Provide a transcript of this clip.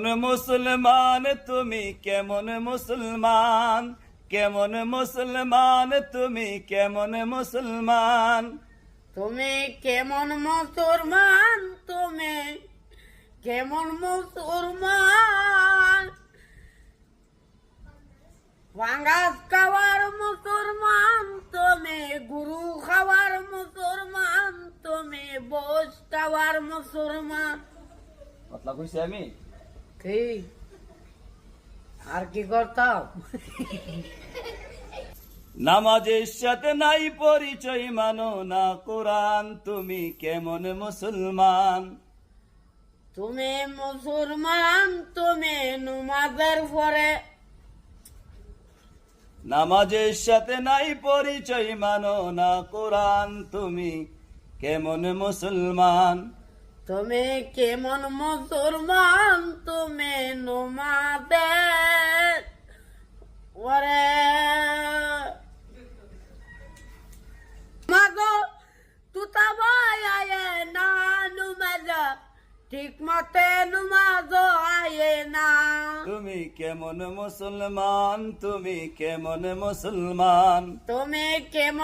মুসলমান তুমি কেমন মুসলমান, কেমন মুসলমান তুমি কেমন মুসলমান, তুমি কেমন মুসলমান, তুমি কেমন মুসলমান, ভাঙ্গাস খাওয়ার মুসলমান তুমি, গুরু খাওয়ার মুসলমান তুমি, বোস খাওয়ার মুসলমান। কথা কইছি আমি? কি আর কি করতাম? নামাজের সাথে নাই পরিচয় মানো না কোরআন, তুমি কেমন মুসলমান, তুমি মুসলমান তুমি নমাজের পরে, নামাজের সাথে নাই পরিচয় মানো না কোরআন, তুমি কেমন মুসলমান, তুমি কেমন মুসলমান, তুমি নমাজের পরে মাগো তুতা ভাই আয়ে না নুমাজ, ঠিক মতে নুমাজ আয়ে না। তুমি কেমন মুসলমান, তুমি কেমন মুসলমান, তুমি কেমন